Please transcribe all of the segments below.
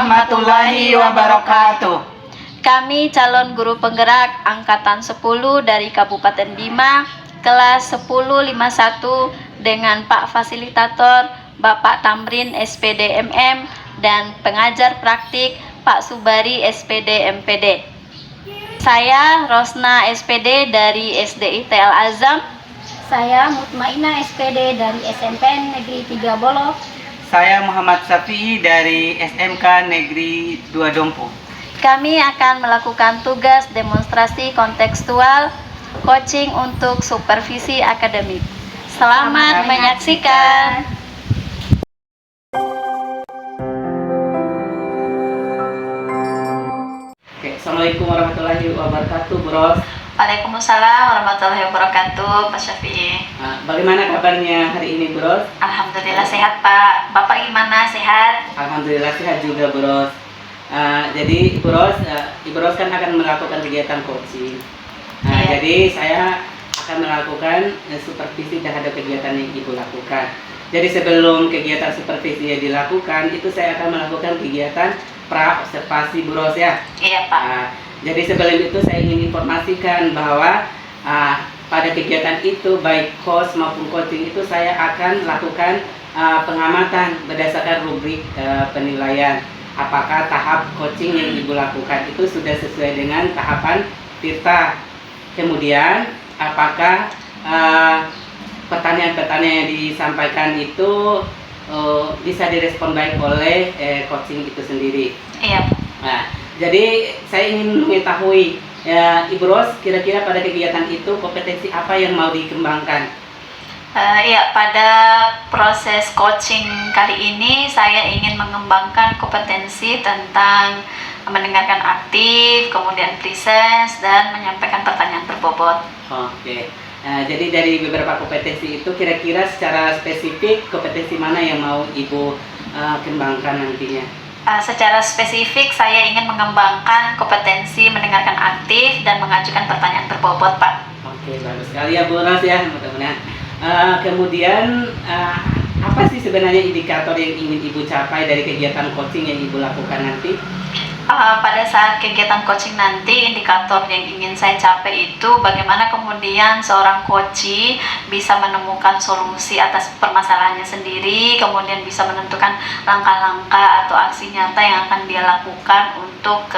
warahmatullahi wabarakatuh. Kami calon guru penggerak Angkatan 10 dari Kabupaten Bima, kelas 1051 dengan Pak Fasilitator Bapak Tamrin SPD MM dan pengajar praktik Pak Subari SPD MPD. Saya Rosna SPD dari SDIT Al Azam. Saya Mutmainah SPD dari SMPN Negeri 3 Bolo. Saya Muhammad Safi'i dari SMK Negeri 2 Dompu. Kami akan melakukan tugas demonstrasi kontekstual coaching untuk supervisi akademik. Selamat menyaksikan. Oke, Assalamualaikum warahmatullahi wabarakatuh, Bros. Waalaikumsalam warahmatullahi wabarakatuh, Pak Syafi'i. Bagaimana kabarnya hari ini, Bros? Alhamdulillah sehat, Pak. Bapak gimana, sehat? Alhamdulillah sehat juga, Bros. Jadi, Bros, Bros kan akan melakukan kegiatan coaching. Iya. Jadi saya akan melakukan supervisi terhadap kegiatan yang Ibu lakukan. Jadi sebelum kegiatan supervisi yang dilakukan, itu saya akan melakukan kegiatan pra-observasi, Bros, ya. Iya, Pak. Jadi sebelum itu saya ingin informasikan bahwa pada kegiatan itu baik coach maupun coaching itu saya akan lakukan pengamatan berdasarkan rubrik penilaian. Apakah tahap coaching yang Ibu lakukan itu sudah sesuai dengan tahapan TIRTA. Kemudian apakah pertanyaan-pertanyaan yang disampaikan itu bisa direspon baik oleh coaching itu sendiri. Iya. Nah, jadi saya ingin mengetahui Ibu Ros, kira-kira pada kegiatan itu kompetensi apa yang mau dikembangkan? Ya, pada proses coaching kali ini saya ingin mengembangkan kompetensi tentang mendengarkan aktif, kemudian presence, dan menyampaikan pertanyaan berbobot. Oke. Jadi dari beberapa kompetensi itu kira-kira secara spesifik kompetensi mana yang mau Ibu kembangkan nantinya? Secara spesifik saya ingin mengembangkan kompetensi mendengarkan aktif dan mengajukan pertanyaan berbobot, Pak. Oke, bagus sekali ya Bu Ros ya, mudah-mudahan. Kemudian apa sih sebenarnya indikator yang ingin Ibu capai dari kegiatan coaching yang Ibu lakukan nanti? Pada saat kegiatan coaching nanti, indikator yang ingin saya capai itu bagaimana kemudian seorang coachee bisa menemukan solusi atas permasalahannya sendiri, kemudian bisa menentukan langkah-langkah atau aksi nyata yang akan dia lakukan untuk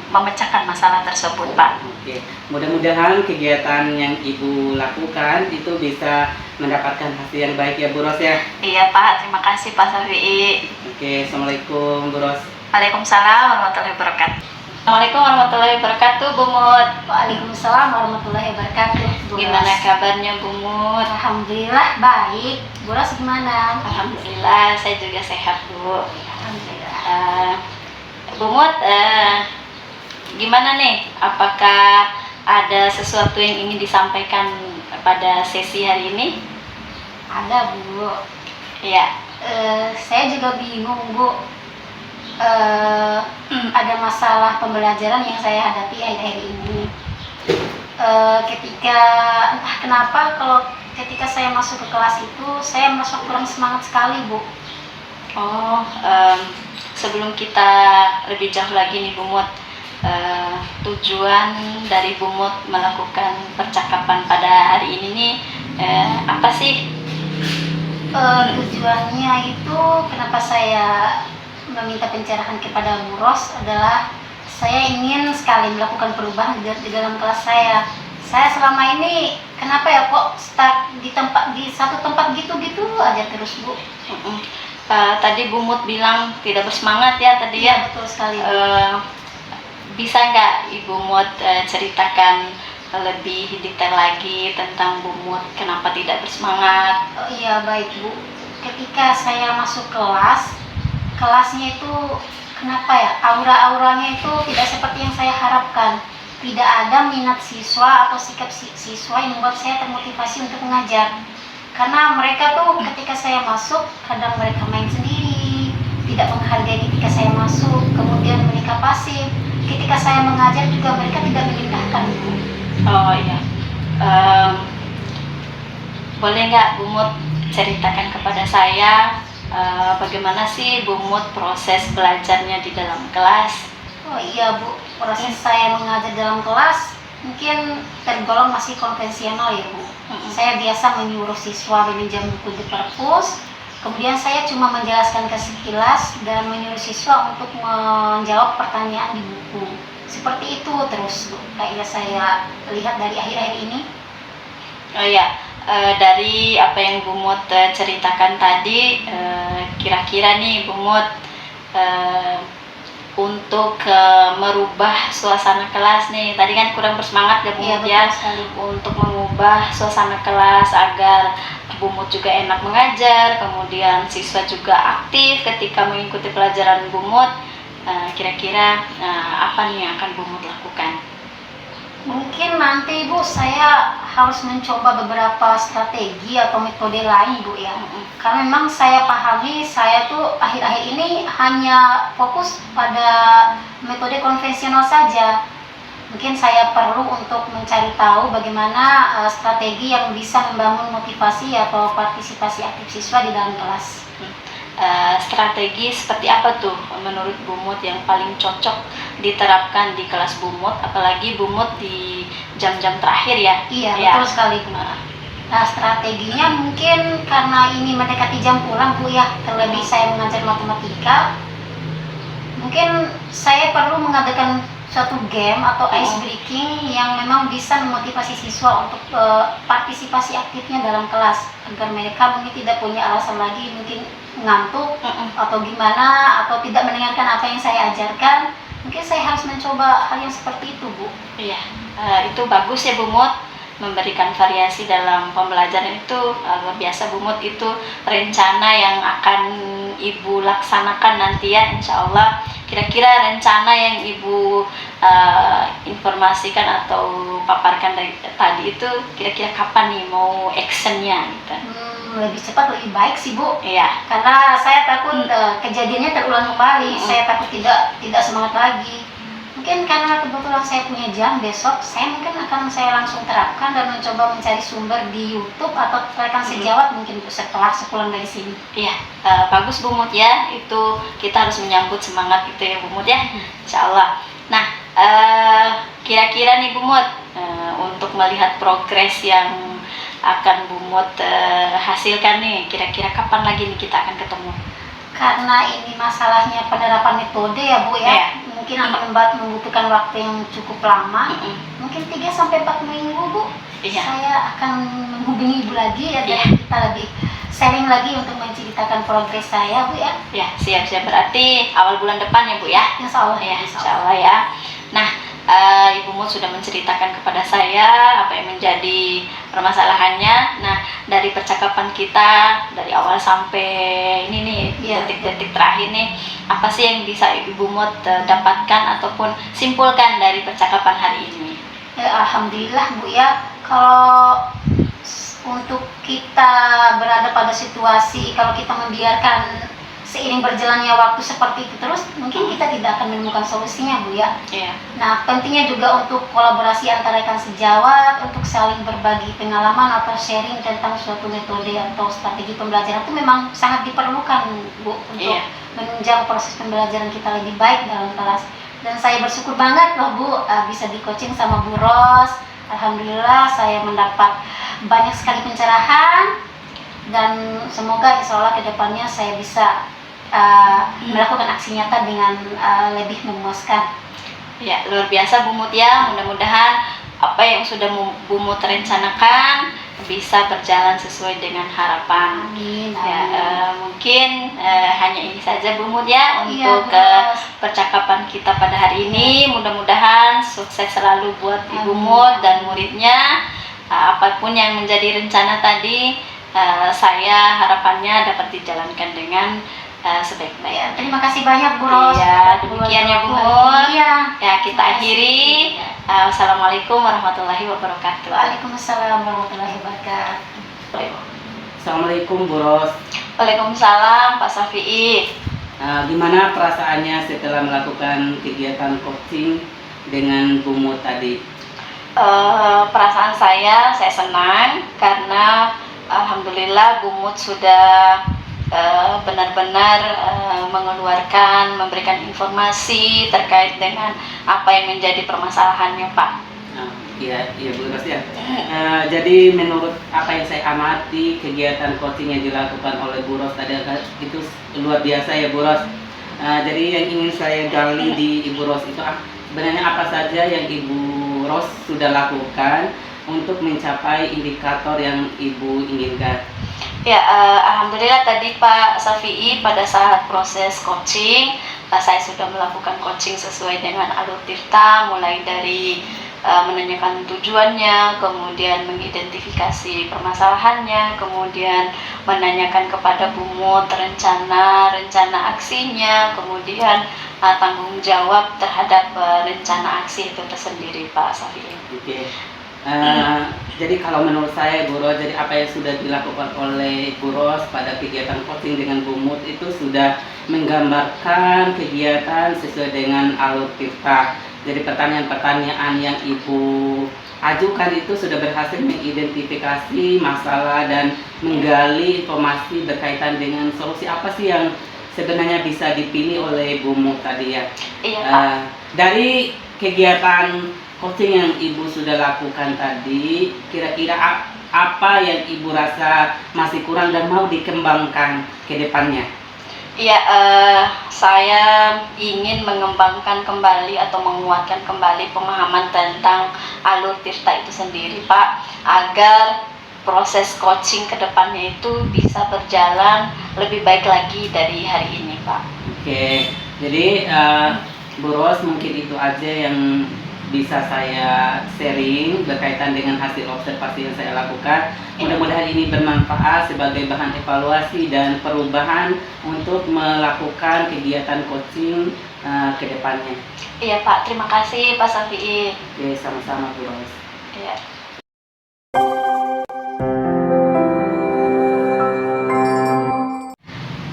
memecahkan masalah tersebut, Pak. Oke, mudah-mudahan kegiatan yang Ibu lakukan itu bisa mendapatkan hasil yang baik ya Bu Ros ya. Iya, Pak, terima kasih Pak Syafi'i. Oke, Assalamualaikum Bu Ros. Waalaikumsalam warahmatullahi wabarakatuh. Assalamualaikum warahmatullahi wabarakatuh, Bu Mut. Waalaikumsalam warahmatullahi wabarakatuh. Bu Gimana Ros. kabarnya, Bu Mut? Alhamdulillah baik. Bu Ros gimana? Alhamdulillah, saya juga sehat, Bu. Alhamdulillah. Bu Mut, gimana nih? Apakah ada sesuatu yang ingin disampaikan pada sesi hari ini? Ada Bu. Iya. Saya juga bingung Bu. Ada masalah pembelajaran yang saya hadapi akhir-akhir ini. Ketika entah kenapa kalau ketika saya masuk ke kelas itu saya merasa kurang semangat sekali Bu. Sebelum kita lebih jauh lagi nih Bu Mut, tujuan dari Bu Mut melakukan percakapan pada hari ini nih apa sih? Tujuannya itu kenapa saya meminta pencerahan kepada Bu Ros adalah saya ingin sekali melakukan perubahan di dalam kelas saya. Saya selama ini kenapa ya kok stuck di satu tempat gitu-gitu aja terus Bu. Tadi Bu Mut bilang tidak bersemangat ya tadi ya. Betul sekali. Bisa nggak Ibu Mut ceritakan lebih detail lagi tentang Bu Mut kenapa tidak bersemangat? Oh iya baik Bu. Ketika saya masuk kelasnya itu kenapa ya aura-auranya itu tidak seperti yang saya harapkan. Tidak ada minat siswa atau sikap siswa yang membuat saya termotivasi untuk mengajar. Karena mereka tuh ketika saya masuk kadang mereka main sendiri, tidak menghargai ketika saya masuk, kemudian mereka pasif. Ketika saya mengajar juga mereka tidak mengindahkan Bu. Oh iya. Boleh nggak Bu Mut ceritakan kepada saya bagaimana sih Bu Mut proses belajarnya di dalam kelas? Oh iya Bu, proses saya mengajar dalam kelas mungkin tergolong masih konvensional ya Bu. Saya biasa menyuruh siswa meminjam buku di perpus, kemudian saya cuma menjelaskan sekilas dan menyuruh siswa untuk menjawab pertanyaan di buku. Seperti itu terus Bu, kayak saya lihat dari akhir-akhir ini. Oh ya, dari apa yang Bu Mut ceritakan tadi, kira-kira nih Bu Mut untuk merubah suasana kelas nih, tadi kan kurang bersemangat ya Bu Mut ya, untuk mengubah suasana kelas agar Bu Mut juga enak mengajar, kemudian siswa juga aktif ketika mengikuti pelajaran Bu Mut. Kira-kira apa nih yang akan Bu Mut lakukan? Mungkin nanti Bu saya harus mencoba beberapa strategi atau metode lain Bu ya. Karena memang saya pahami saya tuh akhir-akhir ini hanya fokus pada metode konvensional saja. Mungkin saya perlu untuk mencari tahu bagaimana strategi yang bisa membangun motivasi atau partisipasi aktif siswa di dalam kelas. Strategi seperti apa tuh menurut Bu Mut yang paling cocok diterapkan di kelas Bu Mut, apalagi Bu Mut di jam-jam terakhir ya? Iya, betul sekali Bu. Nah, strateginya mungkin karena ini mendekati jam pulang Bu ya, terlebih saya mengajar matematika, mungkin saya perlu mengadakan suatu game atau ice breaking yang memang bisa memotivasi siswa untuk partisipasi aktifnya dalam kelas, agar mereka mungkin tidak punya alasan lagi mungkin ngantuk atau gimana, atau tidak mendengarkan apa yang saya ajarkan. Mungkin saya harus mencoba hal yang seperti itu Bu. Iya, itu bagus ya Bu Mut, memberikan variasi dalam pembelajaran itu luar biasa Bu Mut. Itu rencana yang akan Ibu laksanakan nanti ya, insya Allah. Kira-kira rencana yang Ibu informasikan atau paparkan dari tadi itu kira-kira kapan nih mau actionnya gitu? Lebih cepat lebih baik sih Bu. Iya. Karena saya takut kejadiannya terulang kembali. Saya takut tidak semangat lagi. Mungkin karena kebetulan saya punya jam besok, saya langsung terapkan dan mencoba mencari sumber di YouTube atau rekan sejawat mungkin setelah sepulang dari sini. Iya, bagus Bu Mut ya. Itu kita harus menyambut semangat itu ya Bu Mut ya, insya Allah. Nah, kira-kira nih Bu Mut, untuk melihat progres yang akan Bu Mut hasilkan nih, kira-kira kapan lagi nih kita akan ketemu? Karena ini masalahnya penerapan metode ya Bu ya, mungkin akan membutuhkan waktu yang cukup lama, mungkin 3-4 minggu Bu. Saya akan menghubungi Ibu lagi ya, dan kita lebih sharing lagi untuk menceritakan progres saya Bu ya. Ya, siap-siap, berarti awal bulan depan ya Bu ya? Insya Allah ya, insya Allah ya. Nah, Ibu Mut sudah menceritakan kepada saya apa yang menjadi permasalahannya. Nah, dari percakapan kita dari awal sampai ini nih, detik-detik terakhir nih, apa sih yang bisa Ibu Mut dapatkan ataupun simpulkan dari percakapan hari ini? Alhamdulillah Bu ya, kalau untuk kita berada pada situasi, kalau kita membiarkan seiring berjalannya waktu seperti itu terus, mungkin kita tidak akan menemukan solusinya Bu ya. Nah, pentingnya juga untuk kolaborasi antara rekan sejawat, untuk saling berbagi pengalaman atau sharing tentang suatu metode atau strategi pembelajaran itu memang sangat diperlukan Bu, untuk menunjang proses pembelajaran kita lebih baik dalam kelas. Dan saya bersyukur banget loh Bu, bisa di coaching sama Bu Ros. Alhamdulillah saya mendapat banyak sekali pencerahan, dan semoga insya Allah kedepannya saya bisa melakukan aksi nyata dengan lebih memuaskan. Ya, luar biasa Bu Mut ya. Mudah-mudahan apa yang sudah Bu Mut rencanakan bisa berjalan sesuai dengan harapan. Amin. Mungkin hanya ini saja Bu Mut ya untuk percakapan kita pada hari ini. Mudah-mudahan sukses selalu buat Ibu Mut dan muridnya. Apapun yang menjadi rencana tadi, saya harapannya dapat dijalankan dengan sebaik-baiknya. Terima kasih banyak Bu Ros. Iya, demikian ya Bu Mut. Ya, kita akhiri. Wassalamualaikum warahmatullahi wabarakatuh. Waalaikumsalam warahmatullahi wabarakatuh. Assalamualaikum Bu Ros. Waalaikumsalam Pak Safi'i. Gimana perasaannya setelah melakukan kegiatan coaching dengan Bu Mut tadi? Perasaan saya senang karena alhamdulillah Bu Mut sudah benar-benar memberikan informasi terkait dengan apa yang menjadi permasalahannya, Pak. Iya, iya Bu Ros ya. Jadi menurut apa yang saya amati, kegiatan coaching yang dilakukan oleh Bu Ros tadi itu luar biasa ya Bu Ros. Jadi yang ingin saya gali di Ibu Ros itu sebenarnya apa saja yang Ibu Ros sudah lakukan untuk mencapai indikator yang Ibu inginkan. Ya, alhamdulillah tadi Pak Safi'i pada saat proses coaching, saya sudah melakukan coaching sesuai dengan alur tirta, mulai dari menanyakan tujuannya, kemudian mengidentifikasi permasalahannya, kemudian menanyakan kepada Bumut rencana aksinya, kemudian tanggung jawab terhadap rencana aksi itu tersendiri, Pak Safi'i. Oke. Jadi kalau menurut saya Bu Ros, jadi apa yang sudah dilakukan oleh Bu Ros pada kegiatan coaching dengan Bumut itu sudah menggambarkan kegiatan sesuai dengan alur tirta. Jadi pertanyaan-pertanyaan yang Ibu ajukan itu sudah berhasil mengidentifikasi masalah dan menggali informasi berkaitan dengan solusi apa sih yang sebenarnya bisa dipilih oleh Bumut tadi ya. Iya, Pak. Dari kegiatan coaching yang Ibu sudah lakukan tadi, kira-kira apa yang Ibu rasa masih kurang dan mau dikembangkan ke depannya? Iya, saya ingin mengembangkan kembali atau menguatkan kembali pemahaman tentang alur tirta itu sendiri, Pak, agar proses coaching ke depannya itu bisa berjalan lebih baik lagi dari hari ini, Pak. Oke, jadi Bu Ros mungkin itu aja yang bisa saya sharing berkaitan dengan hasil observasi yang saya lakukan. Mudah-mudahan ini bermanfaat sebagai bahan evaluasi dan perubahan untuk melakukan kegiatan coaching ke depannya. Iya, Pak, terima kasih Pak Safi'i. Oke, sama-sama Bu Ros. Iya.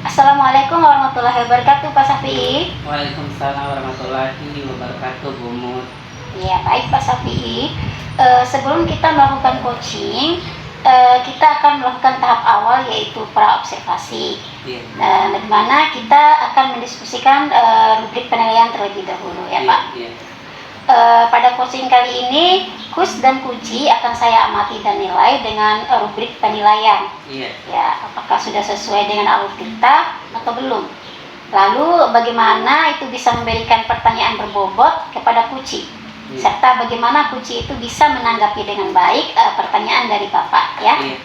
Assalamualaikum warahmatullahi wabarakatuh, Pak Safi'i. Waalaikumsalam warahmatullahi wabarakatuh, Bu Mut. Ya, baik Pak Safi'i. Sebelum kita melakukan coaching, kita akan melakukan tahap awal yaitu pra-observasi. Iya. Di mana kita akan mendiskusikan rubrik penilaian terlebih dahulu ya Pak. Iya. Pada coaching kali ini, KUS dan KUCI akan saya amati dan nilai dengan rubrik penilaian. Iya. Ya, apakah sudah sesuai dengan alur tirta atau belum? Lalu bagaimana itu bisa memberikan pertanyaan berbobot kepada KUCI? Serta bagaimana KUCI itu bisa menanggapi dengan baik pertanyaan dari Bapak ya. Iya.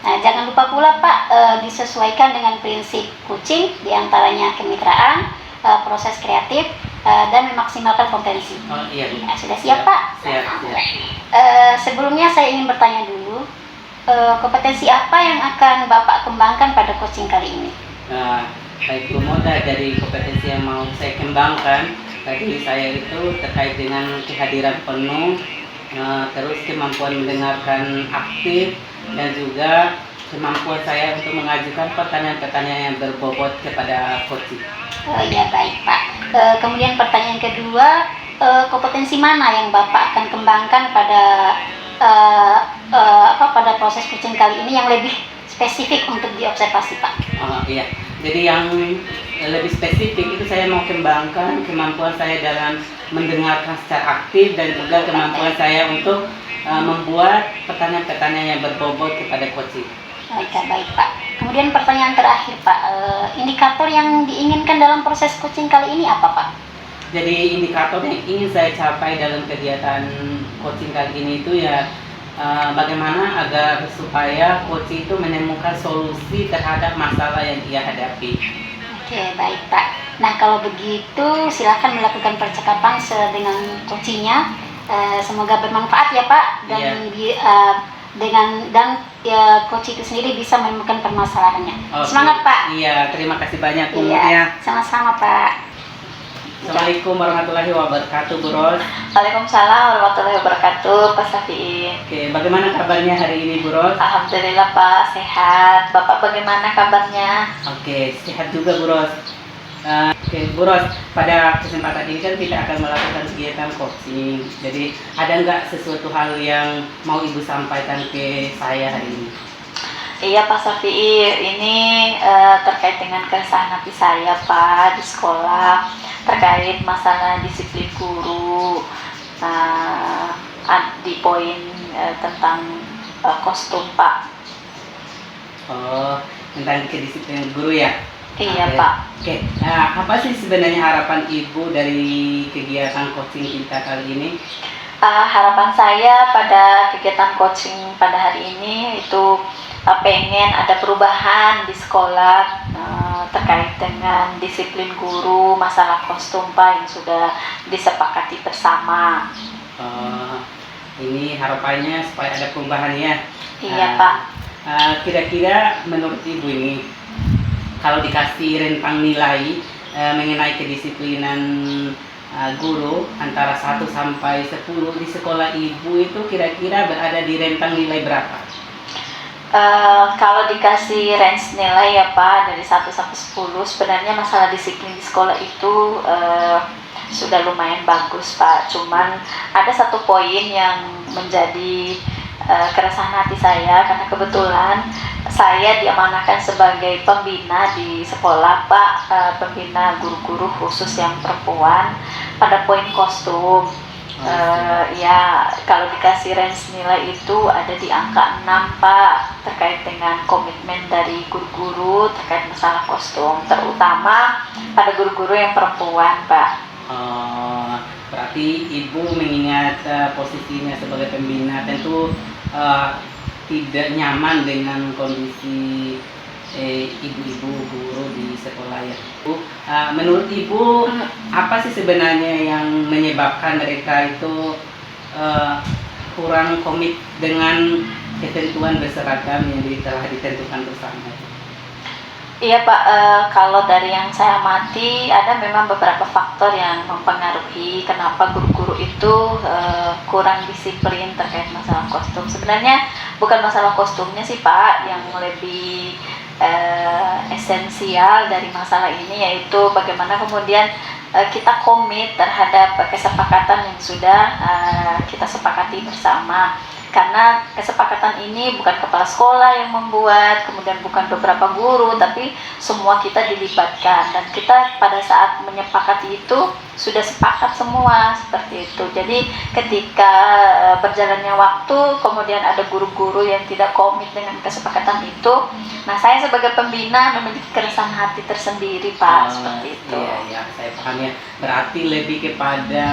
Nah, jangan lupa pula Pak, disesuaikan dengan prinsip coaching, diantaranya kemitraan, proses kreatif, dan memaksimalkan potensi. Oh iya Bu. Ya, sudah siap Pak? Siap. Sebelumnya saya ingin bertanya dulu, kompetensi apa yang akan Bapak kembangkan pada coaching kali ini? Baik Bu Mut, dari kompetensi yang mau saya kembangkan tadi saya itu terkait dengan kehadiran penuh, terus kemampuan mendengarkan aktif, dan juga kemampuan saya untuk mengajukan pertanyaan-pertanyaan yang berbobot kepada coaching. Ya baik Pak. Kemudian pertanyaan kedua, kompetensi mana yang Bapak akan kembangkan pada pada proses coaching kali ini yang lebih spesifik untuk diobservasi Pak? Iya. Jadi yang lebih spesifik itu saya mau kembangkan kemampuan saya dalam mendengarkan secara aktif dan juga kemampuan saya untuk membuat pertanyaan-pertanyaan yang berbobot kepada coaching. Baik Pak. Kemudian pertanyaan terakhir Pak, indikator yang diinginkan dalam proses coaching kali ini apa Pak? Jadi indikator yang ingin saya capai dalam kegiatan coaching kali ini itu ya bagaimana agar supaya coach itu menemukan solusi terhadap masalah yang ia hadapi. Oke, baik Pak. Nah, kalau begitu silakan melakukan percakapan dengan coachingnya. Semoga bermanfaat ya Pak, dan coach itu sendiri bisa menemukan permasalahannya. Oke. Semangat Pak. Iya, terima kasih banyak Bu. Iya, sama-sama Pak. Assalamualaikum warahmatullahi wabarakatuh Bu Ros. Waalaikumsalam warahmatullahi wabarakatuh, Pak Safi'i. Oke, bagaimana kabarnya hari ini Bu Ros? Alhamdulillah Pak, sehat. Bapak bagaimana kabarnya? Oke, sehat juga Bu Ros. Oke, Bu Ros, pada kesempatan ini kan kita akan melakukan kegiatan coaching. Jadi ada nggak sesuatu hal yang mau Ibu sampaikan ke saya hari ini? Iya Pak Safi'i, ini terkait dengan keresahan hati saya Pak di sekolah terkait masalah disiplin guru. Di poin tentang kostum Pak. Oh, tentang kedisiplinan guru ya? Iya Oke. Pak. Oke, apa sih sebenarnya harapan Ibu dari kegiatan coaching kita kali ini? Harapan saya pada kegiatan coaching pada hari ini itu pengen ada perubahan di sekolah terkait dengan disiplin guru, masalah kostum Pak yang sudah disepakati bersama. Ini harapannya supaya ada perubahan ya. Iya Pak. Kira-kira menurut Ibu ini, kalau dikasih rentang nilai mengenai kedisiplinan guru antara 1 sampai 10 di sekolah Ibu itu kira-kira berada di rentang nilai berapa? Kalau dikasih range nilai ya Pak dari 1 sampai 10, sebenarnya masalah disiplin di sekolah itu sudah lumayan bagus Pak. Cuman ada satu poin yang menjadi keresahan hati saya karena kebetulan saya diamanahkan sebagai pembina di sekolah Pak, pembina guru-guru khusus yang perempuan pada poin kostum. Ya kalau dikasih range nilai itu ada di angka 6 Pak terkait dengan komitmen dari guru-guru terkait masalah kostum, terutama pada guru-guru yang perempuan Pak. Berarti Ibu mengingat posisinya sebagai pembina tentu tidak nyaman dengan kondisi ibu-ibu guru di sekolah ya Bu. Menurut Ibu apa sih sebenarnya yang menyebabkan mereka itu kurang komit dengan ketentuan berseragam yang telah ditentukan bersama? Iya Pak, kalau dari yang saya amati ada memang beberapa faktor yang mempengaruhi kenapa guru-guru itu kurang disiplin terkait masalah kostum. Sebenarnya bukan masalah kostumnya sih Pak, yang lebih esensial dari masalah ini yaitu bagaimana kemudian kita komit terhadap kesepakatan yang sudah kita sepakati bersama. Karena kesepakatan ini bukan kepala sekolah yang membuat, kemudian bukan beberapa guru, tapi semua kita dilibatkan dan kita pada saat menyepakati itu sudah sepakat semua seperti itu. Jadi ketika berjalannya waktu kemudian ada guru-guru yang tidak komit dengan kesepakatan itu, nah saya sebagai pembina memiliki keresahan hati tersendiri Pak, seperti itu. Iya, saya paham ya. Berarti lebih kepada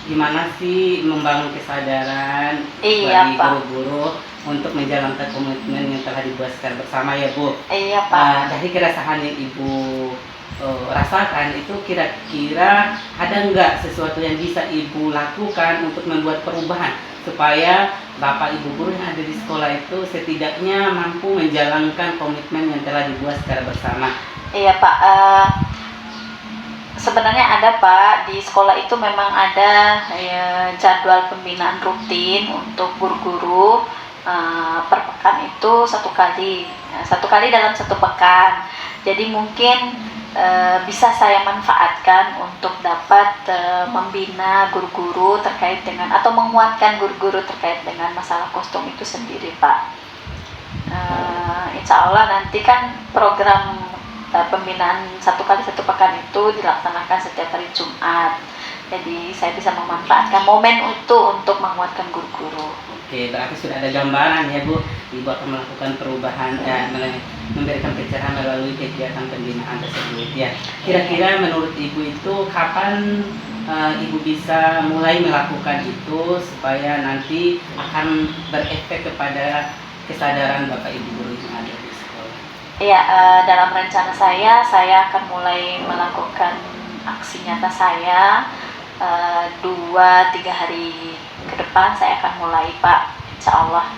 gimana sih membangun kesadaran bagi guru-guru untuk menjalankan komitmen yang telah dibuat secara bersama ya Bu. Iya Pak. Dari keresahan yang Ibu rasakan itu kira-kira ada nggak sesuatu yang bisa Ibu lakukan untuk membuat perubahan supaya Bapak Ibu guru yang ada di sekolah itu setidaknya mampu menjalankan komitmen yang telah dibuat secara bersama? Iya Pak, sebenarnya ada Pak, di sekolah itu memang ada jadwal pembinaan rutin untuk guru-guru per pekan itu satu kali dalam 1 pekan. Jadi mungkin bisa saya manfaatkan untuk dapat membina guru-guru terkait dengan atau menguatkan guru-guru terkait dengan masalah kostum itu sendiri Pak. Insya Allah nanti kan program pembinaan 1 kali 1 pekan itu dilaksanakan setiap hari Jumat. Jadi saya bisa memanfaatkan momen itu untuk menguatkan guru-guru. Oke, berarti sudah ada gambaran ya Bu, Ibu akan melakukan perubahan dan memberikan pencerahan melalui kegiatan pembinaan tersebut ya. Kira-kira menurut Ibu itu kapan Ibu bisa mulai melakukan itu supaya nanti akan berefek kepada kesadaran Bapak Ibu guru yang ada di sekolah? Iya, dalam rencana saya akan mulai melakukan aksi nyata saya 2-3 hari ke depan saya akan mulai Pak, insya Allah.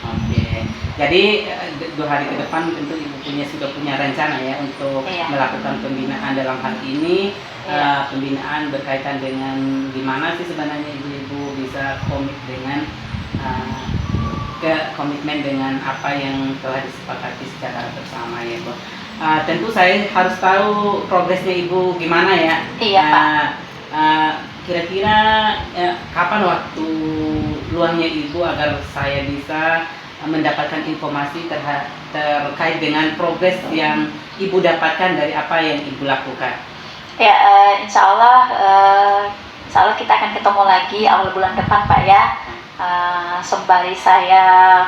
Oke, jadi 2 hari ke depan tentu Ibu sudah punya rencana ya untuk melakukan pembinaan dalam hal ini. Pembinaan berkaitan dengan gimana sih sebenarnya ibu-ibu bisa komit dengan komitmen dengan apa yang telah disepakati secara bersama ya Bu. Tentu saya harus tahu progresnya Ibu gimana ya. Iya Pak. Kira-kira kapan waktu luangnya Ibu agar saya bisa mendapatkan informasi terkait dengan progres yang Ibu dapatkan dari apa yang Ibu lakukan. Ya, insya Allah kita akan ketemu lagi awal bulan depan, Pak ya. Sembari saya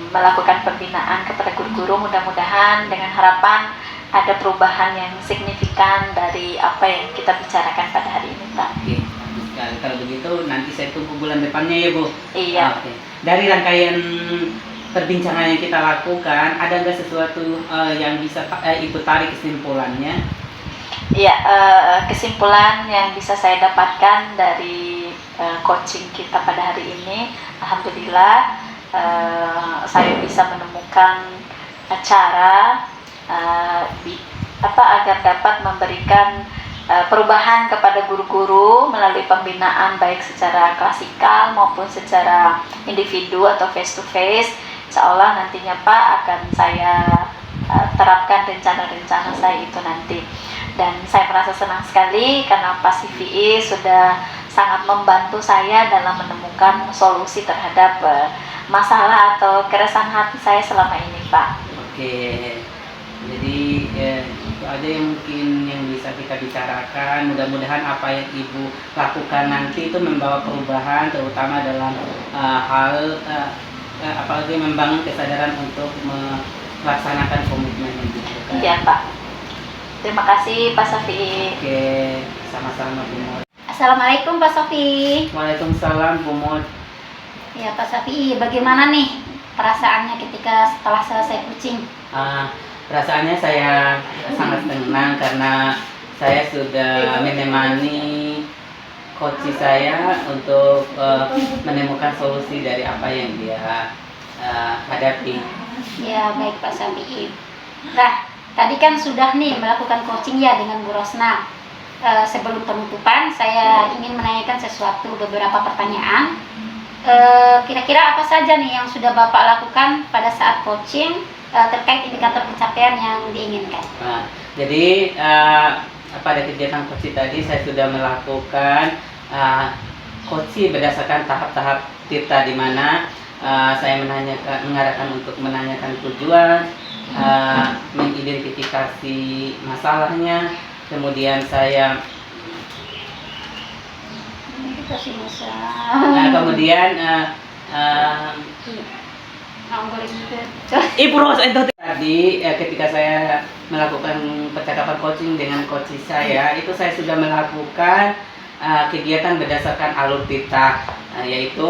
melakukan pembinaan kepada guru-guru, mudah-mudahan dengan harapan ada perubahan yang signifikan dari apa yang kita bicarakan pada hari ini, Pak. Oke, bagus sekali. Kalau begitu nanti saya tunggu bulan depannya ya, Bu. Iya. Oke. Dari rangkaian perbincangan yang kita lakukan, ada nggak sesuatu yang bisa Ibu tarik kesimpulannya? Iya, kesimpulan yang bisa saya dapatkan dari coaching kita pada hari ini, alhamdulillah saya bisa menemukan cara agar dapat memberikan perubahan kepada guru-guru melalui pembinaan baik secara klasikal maupun secara individu atau face to face. Insya Allah nantinya Pak akan saya terapkan rencana-rencana saya itu nanti. Dan saya merasa senang sekali karena Pak CVI sudah sangat membantu saya dalam menemukan solusi terhadap masalah atau keresahan hati saya selama ini, Pak. Oke, jadi itu aja yang mungkin yang bisa kita bicarakan. Mudah-mudahan apa yang Ibu lakukan nanti itu membawa perubahan, terutama dalam hal apalagi membangun kesadaran untuk melaksanakan komitmen yang dilakukan. Iya, Pak. Terima kasih, Pak Safi. Oke, sama-sama Bu Mut. Assalamualaikum Pak Safi. Waalaikumsalam Bu Mut. Ya Pak Safi, bagaimana nih perasaannya ketika setelah selesai coaching? Perasaannya saya sangat tenang karena saya sudah menemani coach saya untuk menemukan solusi dari apa yang dia hadapi. Ya baik Pak Safi. Nah, tadi kan sudah nih melakukan coaching ya dengan Bu Rosna. Sebelum penutupan, saya ingin menanyakan beberapa pertanyaan. Kira-kira apa saja nih yang sudah Bapak lakukan pada saat coaching terkait indikator pencapaian yang diinginkan? Jadi pada kegiatan coaching tadi saya sudah melakukan coaching berdasarkan tahap-tahap kita, di mana saya mengarahkan untuk menanyakan tujuan, mengidentifikasi masalahnya, kemudian saya kemudian Ibu Ros tadi ketika saya melakukan percakapan coaching dengan coach saya, itu saya sudah melakukan kegiatan berdasarkan alur kita, yaitu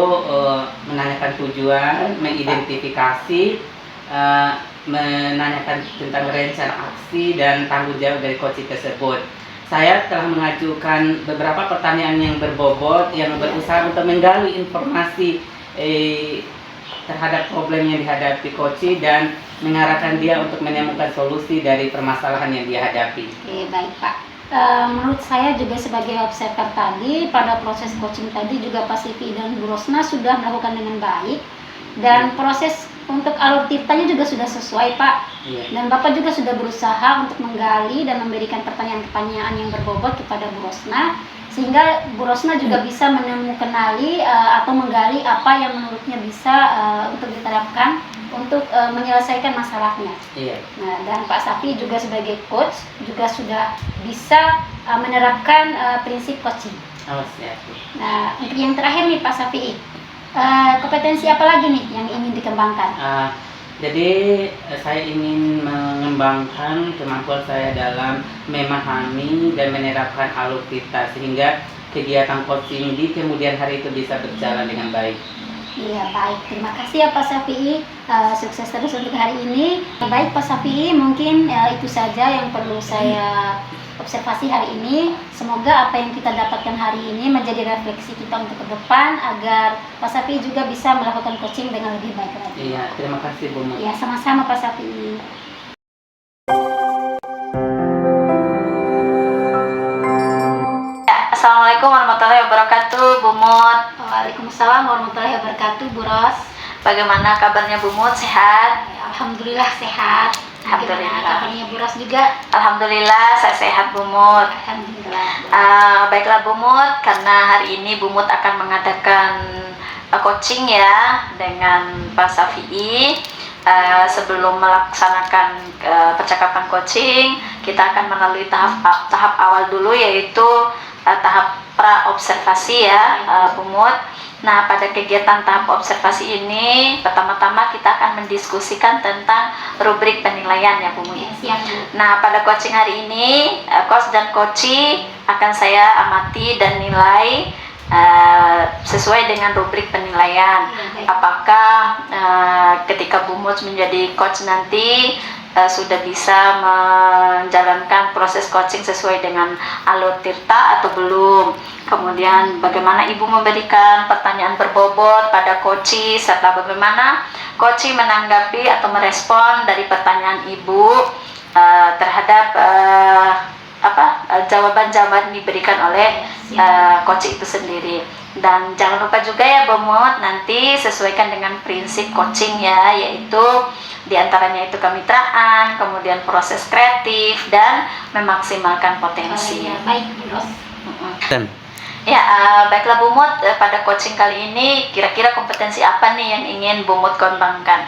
menanyakan tujuan, mengidentifikasi, menanyakan tentang rencana aksi dan tanggung jawab dari coaching tersebut. Saya telah mengajukan beberapa pertanyaan yang berbobot, yang berusaha untuk menggali informasi terhadap problem yang dihadapi coach dan mengarahkan dia untuk menemukan solusi dari permasalahan yang dia hadapi. Oke, baik Pak. Menurut saya juga sebagai observer tadi, pada proses coaching tadi juga Pak Sivi dan Bu Rosna sudah melakukan dengan baik, dan proses untuk alur tirtanya juga sudah sesuai Pak. Dan Bapak juga sudah berusaha untuk menggali dan memberikan pertanyaan-pertanyaan yang berbobot kepada Bu Rosna, sehingga Bu Rosna juga bisa mengenali atau menggali apa yang menurutnya bisa untuk diterapkan untuk menyelesaikan masalahnya. Nah, dan Pak Safi juga sebagai coach juga sudah bisa menerapkan prinsip coaching. Nah, untuk yang terakhir nih Pak Safi, kompetensi apa lagi nih yang ingin dikembangkan? Jadi saya ingin mengembangkan kemampuan saya dalam memahami dan menerapkan alur kita, sehingga kegiatan coaching di kemudian hari itu bisa berjalan dengan baik. Iya, baik. Terima kasih ya Pak Safi. Sukses terus untuk hari ini. Baik Pak Safi, mungkin itu saja yang perlu saya observasi hari ini. Semoga apa yang kita dapatkan hari ini menjadi refleksi kita untuk ke depan, agar Pak Safi juga bisa melakukan coaching dengan lebih baik lagi. Iya, terima kasih Bu Mut. Ya, sama-sama Pak Safi. Assalamualaikum warahmatullahi wabarakatuh, Bu Mut. Waalaikumsalam warahmatullahi wabarakatuh, Bu Ros. Bagaimana kabarnya Bu Mut? Sehat? Alhamdulillah sehat. Alhamdulillah. Gimana kabarnya Bu Ros juga? Alhamdulillah saya sehat Bu Mut. Alhamdulillah. Baiklah Bu Mut, karena hari ini Bu Mut akan mengadakan coaching ya dengan Pak Safi'i. Sebelum melaksanakan percakapan coaching, kita akan melalui tahap awal dulu, yaitu tahap pra-observasi ya, Bu Mut. Nah, pada kegiatan tahap observasi ini, pertama-tama kita akan mendiskusikan tentang rubrik penilaian ya, Bu Mut. Siap, Bu. Nah, pada coaching hari ini, coach dan coachee akan saya amati dan nilai sesuai dengan rubrik penilaian. Apakah ketika Bu Mut menjadi coach nanti sudah bisa menjalankan proses coaching sesuai dengan Alur Tirta atau belum. Kemudian bagaimana Ibu memberikan pertanyaan berbobot pada coachee, serta bagaimana coachee menanggapi atau merespon dari pertanyaan Ibu terhadap jawaban-jawaban diberikan oleh coachee itu sendiri. Dan jangan lupa juga ya Bu Mut, nanti sesuaikan dengan prinsip coaching ya, yaitu diantaranya itu kemitraan, kemudian proses kreatif, dan memaksimalkan potensi. Baik, Bu Ros. Ya, baiklah Bu Mut, pada coaching kali ini kira-kira kompetensi apa nih yang ingin Bu Mut kembangkan?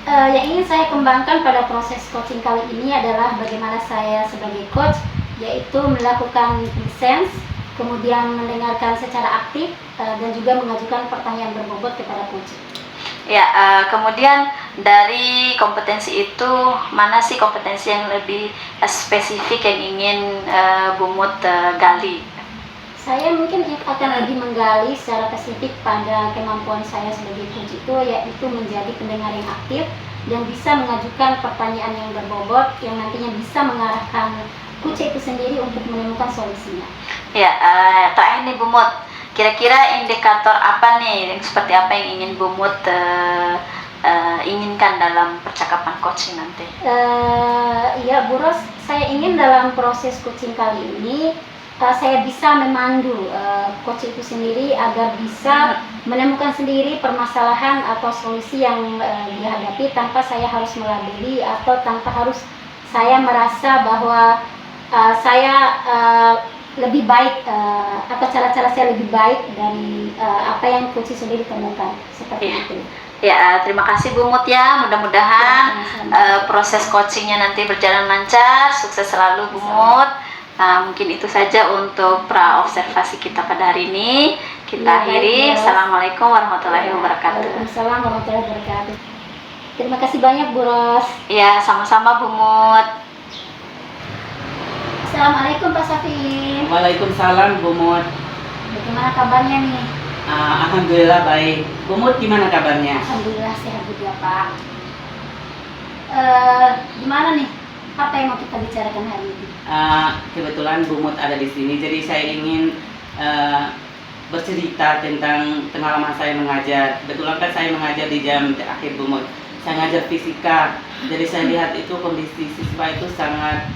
Yang ingin saya kembangkan pada proses coaching kali ini adalah bagaimana saya sebagai coach, yaitu melakukan presence, kemudian mendengarkan secara aktif, dan juga mengajukan pertanyaan berbobot kepada coach. Ya, kemudian dari kompetensi itu, mana sih kompetensi yang lebih spesifik yang ingin Bu Mut gali? Saya mungkin akan lebih menggali secara spesifik pada kemampuan saya sebagai coach itu, yaitu menjadi pendengar yang aktif dan bisa mengajukan pertanyaan yang berbobot yang nantinya bisa mengarahkan coach itu sendiri untuk menemukan solusinya. Ya, terakhir nih Bu Mut, kira-kira indikator apa nih, seperti apa yang ingin Bu Mut inginkan dalam percakapan coaching nanti? Ya Bu Ros, saya ingin dalam proses coaching kali ini saya bisa memandu coach itu sendiri agar bisa menemukan sendiri permasalahan atau solusi yang dihadapi tanpa saya harus melabeli atau tanpa harus saya merasa bahwa saya lebih baik atau cara-cara saya lebih baik dari apa yang coach sendiri temukan, seperti itu. Ya, terima kasih Bu Mut ya. Mudah-mudahan proses coachingnya nanti berjalan lancar, sukses selalu Bu Mut. Nah, mungkin itu saja untuk pra-observasi kita pada hari ini. Kita akhiri. Assalamualaikum warahmatullahi wabarakatuh. Waalaikumsalam warahmatullahi wabarakatuh. Terima kasih banyak Bu Ros. Ya, sama-sama Bu Mut. Assalamualaikum Pak Safi'i. Waalaikumsalam Bu Mut. Bagaimana kabarnya nih? Alhamdulillah baik. Bu Mut gimana kabarnya? Alhamdulillah sehat juga Pak. Gimana nih? Apa yang mau kita bicarakan hari ini? Kebetulan Bu Mut ada di sini, jadi saya ingin bercerita tentang pengalaman saya mengajar. Kebetulan kan saya mengajar di jam terakhir Bu Mut. Saya ngajar fisika, jadi saya lihat itu kondisi siswa itu sangat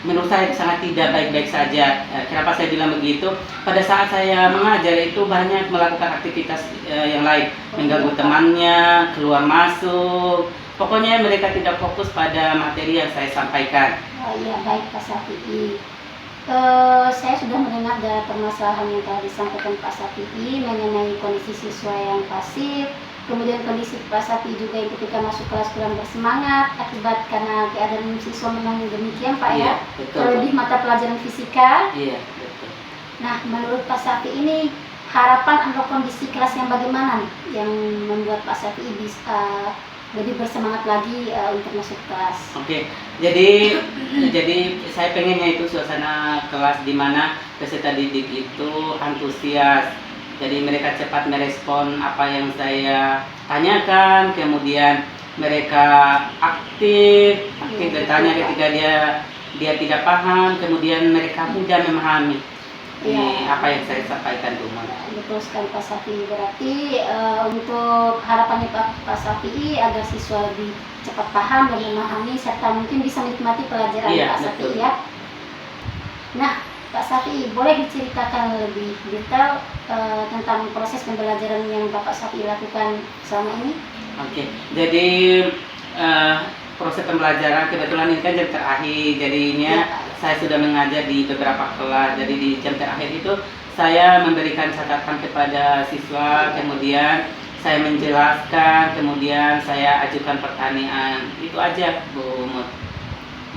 menurut saya sangat tidak baik-baik saja. Kenapa saya bilang begitu? Pada saat saya mengajar itu banyak melakukan aktivitas yang lain, mengganggu temannya, keluar masuk. Pokoknya mereka tidak fokus pada materi yang saya sampaikan. Oh iya, baik Pak Safi'i. Saya sudah mendengar dari permasalahan yang telah disampaikan Pak Safi'i mengenai kondisi siswa yang pasif, kemudian kondisi Pak Safi'i juga yang ketika masuk kelas kurang bersemangat akibat karena keadaan siswa memang demikian Pak ya. Betul. Terlebih mata pelajaran fisika. Iya, betul. Nah, menurut Pak Safi'i ini harapan atau kondisi kelas yang bagaimana nih yang membuat Pak Safi'i bisa lebih bersemangat lagi untuk masuk kelas? Oke, jadi saya pengennya itu suasana kelas di mana peserta didik itu antusias. Jadi mereka cepat merespon apa yang saya tanyakan, kemudian mereka aktif bertanya ketika dia tidak paham, kemudian mereka mudah memahami apa yang saya sampaikan Bu Mut. Betul sekali Pak Safi'i. Berarti untuk harapannya Pak Safi'i agar siswa lebih cepat paham dan memahami serta mungkin bisa menikmati pelajaran Pak Safi'i ya. Nah, Pak Safi'i boleh diceritakan lebih detail tentang proses pembelajaran yang Bapak Safi'i lakukan selama ini? Oke, jadi proses pembelajaran kebetulan ini kan jam terakhir, jadinya saya sudah mengajar di beberapa kelas. Jadi di jam terakhir itu saya memberikan catatan kepada siswa, kemudian saya menjelaskan, kemudian saya ajukan pertanyaan. Itu aja, Bu Mut.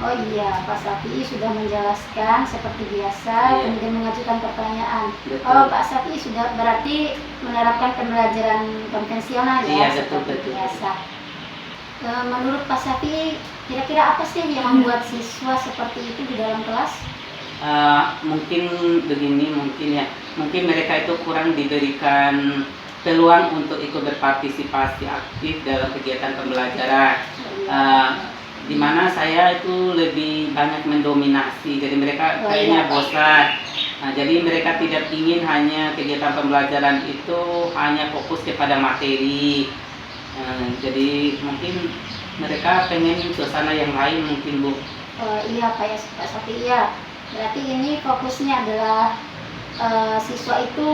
Oh iya, Pak Safi sudah menjelaskan seperti biasa, Iya. kemudian mengajukan pertanyaan. Betul. Oh, Pak Safi sudah berarti menerapkan pembelajaran konvensional ya, Iya, betul, seperti betul. biasa. Menurut Pak Safi, kira-kira apa sih yang membuat siswa seperti itu di dalam kelas? Mungkin begini, mungkin mereka itu kurang diberikan peluang untuk ikut berpartisipasi aktif dalam kegiatan pembelajaran. Di mana saya itu lebih banyak mendominasi, jadi mereka kayaknya bosan. Jadi mereka tidak ingin hanya kegiatan pembelajaran itu hanya fokus kepada materi. Jadi mungkin mereka pengen suasana yang lain mungkin, Bu. Iya Pak Safi, iya. Berarti ini fokusnya adalah siswa itu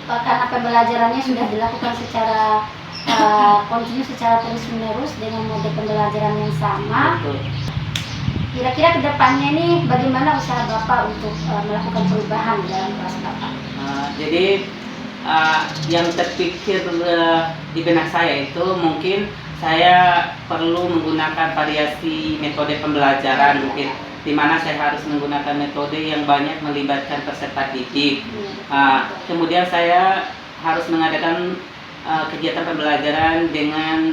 karena pembelajarannya sudah dilakukan secara kontinu, secara terus-menerus dengan mode pembelajaran yang sama. Betul. Kira-kira kedepannya nih bagaimana usaha Bapak untuk melakukan perubahan dalam kelas Bapak? Jadi yang terpikir di benak saya itu mungkin saya perlu menggunakan variasi metode pembelajaran, mungkin di mana saya harus menggunakan metode yang banyak melibatkan peserta didik. Kemudian saya harus mengadakan kegiatan pembelajaran dengan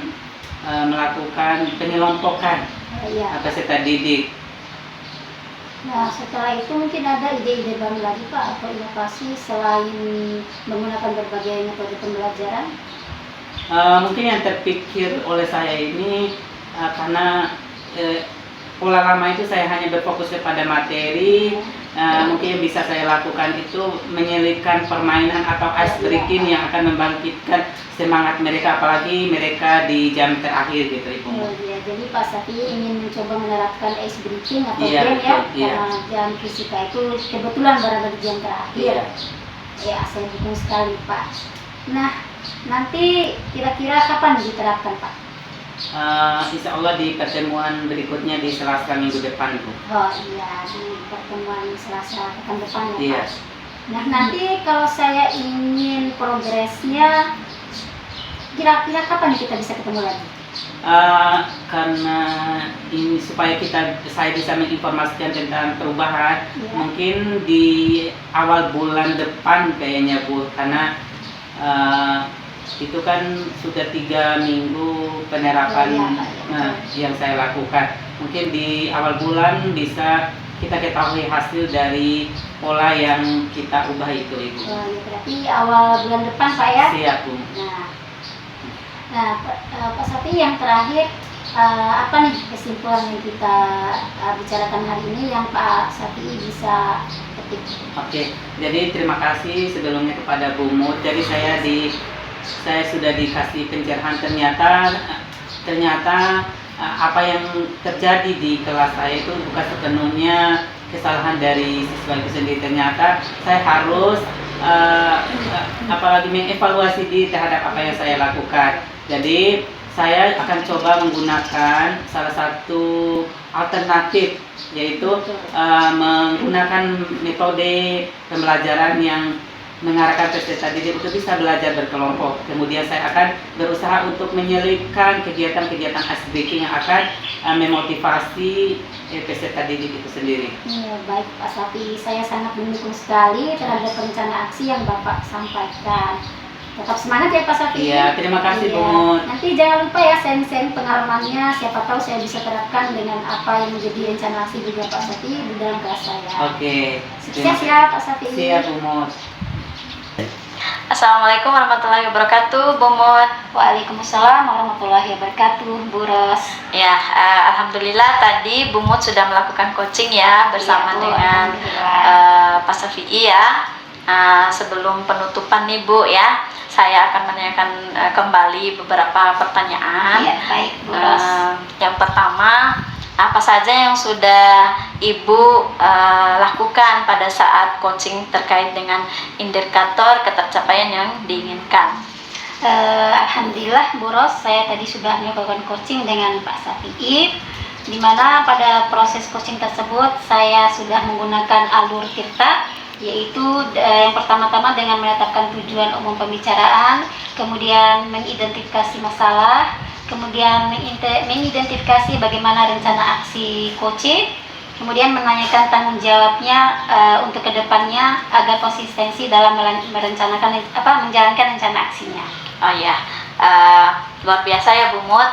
melakukan penyelompokan peserta didik. Nah, setelah itu mungkin ada ide-ide baru lagi Pak atau inovasi selain menggunakan berbagai metode pembelajaran? Mungkin yang terpikir oleh saya ini karena pola lama itu saya hanya berfokus kepada materi. Mungkin yang bisa saya lakukan itu menyelipkan permainan atau ice breaking yang akan membangkitkan semangat mereka, apalagi mereka di jam terakhir gitu, Ibu. Iya, jadi Pak Safi ingin mencoba menerapkan ice breaking atau Iya, game ya, betul, iya. karena jam fisika itu kebetulan berada di jam terakhir. Iya. Ya, saya dukung sekali Pak. Nah, nanti kira-kira kapan diterapkan Pak? Insya Allah di pertemuan berikutnya di Selasa minggu depan, Bu. Oh iya, di pertemuan Selasa pekan depan ya Pak. Iya. Nah, nanti kalau saya ingin progresnya, kira-kira kapan kita bisa ketemu lagi? Karena ini supaya saya bisa menginformasikan tentang perubahan, Iya. mungkin di awal bulan depan kayaknya, Bu, karena itu kan sudah 3 minggu penerapan Oh, iya, Pak. yang saya lakukan. Mungkin di awal bulan bisa kita ketahui hasil dari pola yang kita ubah itu, Ibu. Oh, ya, berarti awal bulan depan Pak ya? Siap, Bu. Nah, Pak Safi, yang terakhir apa nih kesimpulan yang kita bicarakan hari ini yang Pak Safi bisa petik? Oke, jadi terima kasih sebelumnya kepada Bu Mut. Jadi saya sudah dikasih pencerahan, ternyata apa yang terjadi di kelas saya itu bukan sepenuhnya kesalahan dari siswa itu sendiri. Ternyata saya harus apalagi mengevaluasi diri terhadap apa yang saya lakukan. Jadi saya akan coba menggunakan salah satu alternatif, yaitu menggunakan metode pembelajaran yang mengarahkan peserta didik untuk bisa belajar berkelompok. Kemudian saya akan berusaha untuk menyelipkan kegiatan-kegiatan ice breaking yang akan memotivasi peserta didik itu sendiri. Ya, baik Pak Safi, saya sangat mendukung sekali terhadap rencana aksi yang Bapak sampaikan. Tetap semangat ya Pak Safi. Iya, terima kasih, Bu Mut. Nanti jangan lupa ya sharing pengalamannya, siapa tahu saya bisa terapkan dengan apa yang menjadi rencana aksi juga Pak Safi di dalam kelas saya. Oke. Sukses ya Pak Safi. Siap, Bu Mut. Assalamualaikum warahmatullahi wabarakatuh, Bu Mut. Waalaikumsalam warahmatullahi wabarakatuh, Bu Ros. Ya, alhamdulillah tadi Bu Mut sudah melakukan coaching ya bersama Iya, Bu, dengan alhamdulillah. Pak Safi'i ya. Sebelum penutupan nih Bu ya, saya akan menanyakan kembali beberapa pertanyaan. Iya, baik Bu Ros. Yang pertama, apa saja yang sudah Ibu lakukan pada saat coaching terkait dengan indikator ketercapaian yang diinginkan? Alhamdulillah Bu Ros, saya tadi sudah melakukan coaching dengan Pak Safi'i. di mana pada proses coaching tersebut saya sudah menggunakan alur Tirta, yaitu yang pertama-tama dengan menetapkan tujuan umum pembicaraan, kemudian mengidentifikasi masalah, kemudian mengidentifikasi bagaimana rencana aksi coaching, kemudian menanyakan tanggung jawabnya untuk kedepannya agar konsistensi dalam merencanakan menjalankan rencana aksinya. Oh ya, luar biasa ya Bu Mut.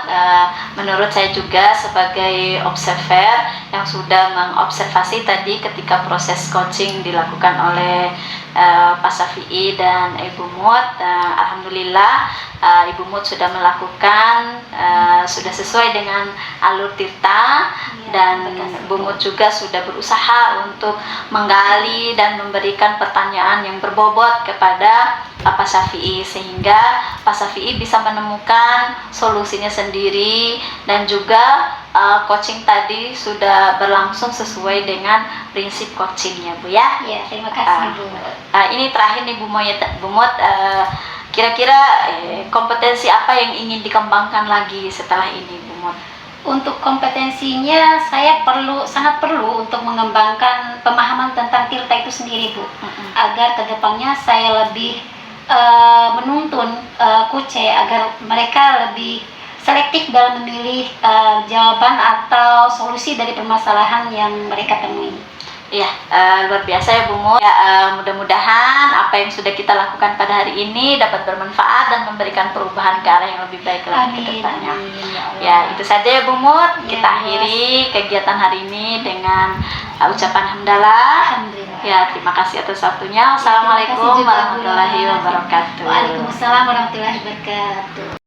Menurut saya juga sebagai observer yang sudah mengobservasi tadi ketika proses coaching dilakukan oleh Pak Syafi'i dan Ibu Mut, alhamdulillah Ibu Mut sudah melakukan sudah sesuai dengan alur Tirta, dan Bu Mut juga sudah berusaha untuk menggali dan memberikan pertanyaan yang berbobot kepada Pak Syafi'i, sehingga Pak Syafi'i bisa menemukan solusinya sendiri, dan juga coaching tadi sudah berlangsung sesuai dengan prinsip coachingnya Bu ya. Ya, terima kasih Bu. Ini terakhir nih Bu Mut, kira-kira kompetensi apa yang ingin dikembangkan lagi setelah ini Bu Mut? Untuk kompetensinya saya sangat perlu untuk mengembangkan pemahaman tentang Tirta itu sendiri Bu, agar kedepannya saya lebih menuntun kuce agar mereka lebih selektif dalam memilih jawaban atau solusi dari permasalahan yang mereka temui. Iya, luar biasa ya Bu Mut. Ya, mudah-mudahan apa yang sudah kita lakukan pada hari ini dapat bermanfaat dan memberikan perubahan ke arah yang lebih baik lagi ke depannya. Ya, itu saja ya Bu Mut. Kita akhiri kegiatan hari ini dengan ucapan hamdalah. Alhamdulillah. Ya, terima kasih atas waktunya. Wassalamualaikum warahmatullahi wabarakatuh. Waalaikumsalam warahmatullahi wabarakatuh.